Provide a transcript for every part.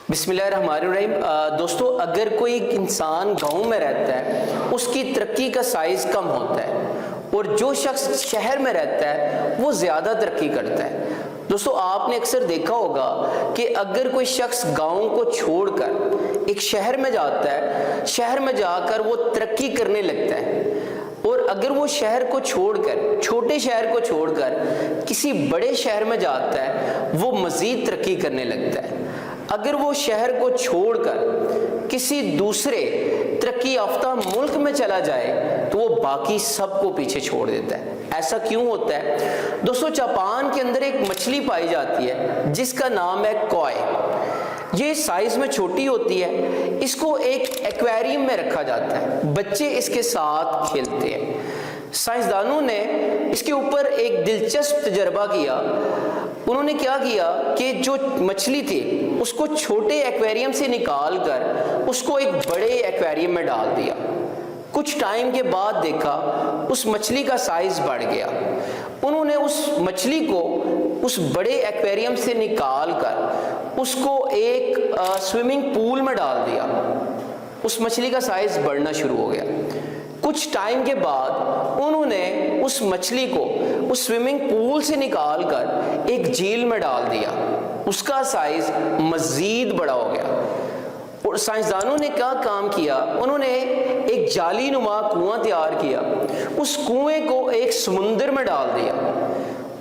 بسم اللہ الرحمن الرحیم۔ دوستو، اگر کوئی انسان گاؤں میں رہتا ہے اس کی ترقی کا سائز کم ہوتا ہے، اور جو شخص شہر میں رہتا ہے وہ زیادہ ترقی کرتا ہے۔ دوستو، آپ نے اکثر دیکھا ہوگا کہ اگر کوئی شخص گاؤں کو چھوڑ کر ایک شہر میں جاتا ہے، شہر میں جا کر وہ ترقی کرنے لگتا ہے، اور اگر وہ شہر کو چھوڑ کر، چھوٹے شہر کو چھوڑ کر کسی بڑے شہر میں جاتا ہے وہ مزید ترقی کرنے لگتا ہے۔ اگر وہ شہر کو چھوڑ کر کسی دوسرے ترقی یافتہ ملک میں چلا جائے تو وہ باقی سب کو پیچھے چھوڑ دیتا ہے۔ ایسا کیوں ہوتا ہے؟ دوستو، جاپان کے اندر ایک مچھلی پائی جاتی ہے جس کا نام ہے کوئے۔ یہ سائز میں چھوٹی ہوتی ہے، اس کو ایک ایکویریم میں رکھا جاتا ہے، بچے اس کے ساتھ کھیلتے ہیں۔ سائنسدانوں نے اس کے اوپر ایک دلچسپ تجربہ کیا۔ انہوں نے کیا کیا کہ جو مچھلی تھی اس کو چھوٹے ایکویریم سے نکال کر اس کو ایک بڑے ایکویریم میں ڈال دیا۔ کچھ ٹائم کے بعد دیکھا اس مچھلی کا سائز بڑھ گیا۔ انہوں نے اس مچھلی کو اس بڑے ایکویریم سے نکال کر اس کو ایک سوئمنگ پول میں ڈال دیا۔ اس مچھلی کا سائز بڑھنا شروع ہو گیا۔ کچھ ٹائم کے بعد انہوں نے اس مچھلی کو اس سوئمنگ پول سے نکال کر ایک جھیل میں ڈال دیا۔ اس کا سائز مزید بڑا ہو گیا۔ اور سائنسدانوں نے کیا کام کیا، انہوں نے ایک جالی نما کنواں تیار کیا، اس کنویں کو ایک سمندر میں ڈال دیا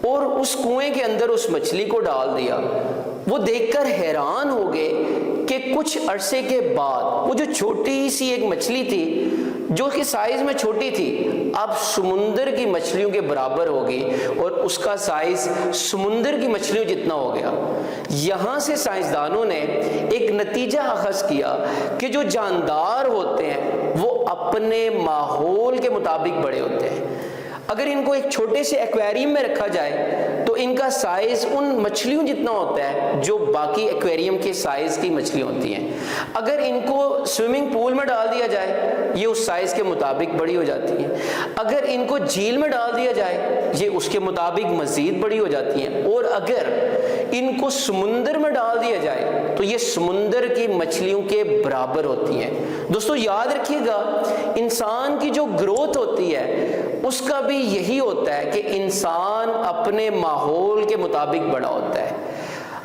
اور اس کنویں کے اندر اس مچھلی کو ڈال دیا۔ وہ دیکھ کر حیران ہو گئے کہ کچھ عرصے کے بعد وہ جو چھوٹی سی ایک مچھلی تھی جو کہ سائز میں چھوٹی تھی اب سمندر کی مچھلیوں کے برابر ہوگی، اور اس کا سائز سمندر کی مچھلیوں جتنا ہو گیا۔ یہاں سے سائنسدانوں نے ایک نتیجہ اخذ کیا کہ جو جاندار ہوتے ہیں وہ اپنے ماحول کے مطابق بڑے ہوتے ہیں۔ اگر ان کو ایک چھوٹے سے ایکویریم میں رکھا جائے تو ان کا سائز ان مچھلیوں جتنا ہوتا ہے جو باقی ایکویریم کے سائز کی مچھلیاں ہوتی ہیں۔ اگر ان کو سوئمنگ پول میں ڈال دیا جائے یہ اس سائز کے مطابق بڑی ہو جاتی ہیں۔ اگر ان کو جھیل میں ڈال دیا جائے یہ اس کے مطابق مزید بڑی ہو جاتی ہیں، اور اگر ان کو سمندر میں ڈال دیا جائے تو یہ سمندر کی مچھلیوں کے برابر ہوتی ہیں۔ دوستو، یاد رکھیے گا، انسان کی جو گروتھ ہوتی ہے اس کا بھی یہی ہوتا ہے کہ انسان اپنے ماحول کے مطابق بڑا ہوتا ہے۔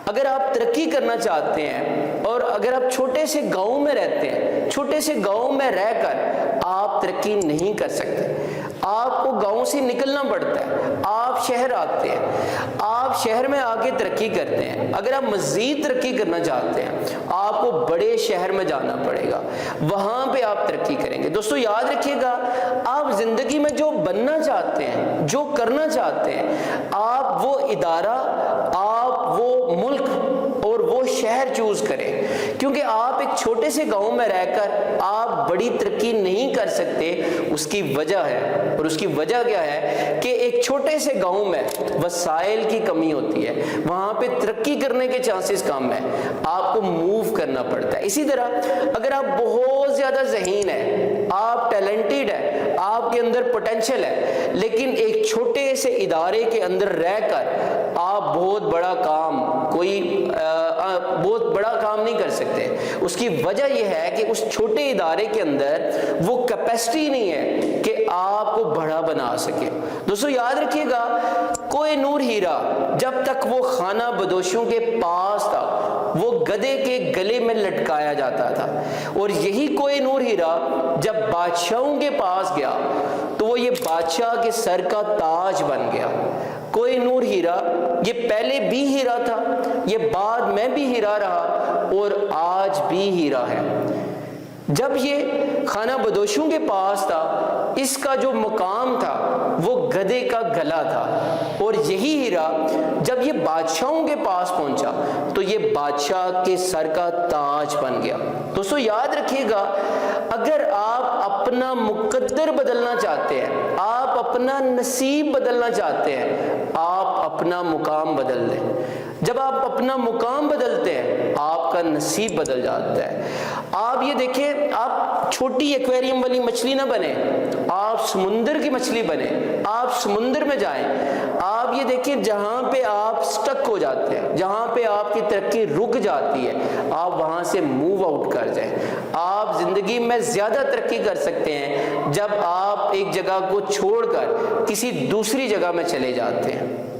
اگر آپ ترقی کرنا چاہتے ہیں اور اگر آپ چھوٹے سے گاؤں میں رہتے ہیں، چھوٹے سے گاؤں میں رہ کر آپ ترقی نہیں کر سکتے، آپ کو گاؤں سے نکلنا پڑتا ہے، آپ شہر آتے ہیں، آپ شہر میں آ کے ترقی کرتے ہیں۔ اگر آپ مزید ترقی کرنا چاہتے ہیں آپ کو بڑے شہر میں جانا پڑے گا، وہاں پہ آپ ترقی کریں گے۔ دوستو، یاد رکھیے گا، آپ زندگی میں جو بننا چاہتے ہیں، جو کرنا چاہتے ہیں، آپ وہ ادارہ، آپ وہ ملک اور وہ شہر چوز کریں، کیونکہ آپ ایک چھوٹے سے گاؤں میں رہ کر آپ بڑی ترقی نہیں کر سکتے۔ اس کی وجہ ہے، اور اس کی وجہ کیا ہے کہ ایک چھوٹے سے گاؤں میں وسائل کی کمی ہوتی ہے، وہاں پہ ترقی کرنے کے چانسز کم ہیں، آپ کو موو کرنا پڑتا ہے۔ اسی طرح اگر آپ بہت زیادہ ذہین ہیں، آپ ٹیلنٹڈ ہیں، آپ کے اندر پوٹینشل ہے، لیکن ایک چھوٹے سے ادارے کے اندر رہ کر آپ بہت بڑا کام نہیں کر سکتے۔ اس کی وجہ یہ ہے کہ اس چھوٹے ادارے کے اندر وہ کیپیسٹی نہیں ہے کہ آپ کو بڑا بنا سکے۔ دوستو، یاد رکھیے گا، کوہ نور ہیرا جب تک وہ خانہ بدوشوں کے پاس تھا وہ گدھے کے گلے میں لٹکایا جاتا تھا، اور یہی کوہ نور ہیرا جب بادشاہوں کے پاس گیا تو وہ یہ بادشاہ کے سر کا تاج بن گیا۔ کوہ نور ہیرا یہ پہلے بھی ہیرا تھا، یہ بعد میں بھی ہیرا رہا، اور آج بھی ہیرا ہے۔ جب یہ خانہ بدوشوں کے پاس تھا اس کا جو مقام تھا وہ گدھے کا گلا تھا، اور یہی ہیرا جب یہ بادشاہوں کے پاس پہنچا تو یہ بادشاہ کے سر کا تاج بن گیا۔ دوستو، یاد رکھیے گا، اگر آپ اپنا مقدر بدلنا چاہتے ہیں، آپ اپنا نصیب بدلنا چاہتے ہیں، آپ اپنا مقام بدل دیں۔ جب آپ اپنا مقام بدلتے ہیں آپ کا نصیب بدل جاتا ہے۔ آپ یہ دیکھیں، آپ چھوٹی ایکویریم والی مچھلی نہ بنیں، آپ سمندر کی مچھلی بنیں، آپ سمندر میں جائیں۔ آپ یہ دیکھیں جہاں پہ آپ سٹک ہو جاتے ہیں، جہاں پہ آپ کی ترقی رک جاتی ہے، آپ وہاں سے موو آؤٹ کر جائیں۔ آپ زندگی میں زیادہ ترقی کر سکتے ہیں جب آپ ایک جگہ کو چھوڑ کر کسی دوسری جگہ میں چلے جاتے ہیں۔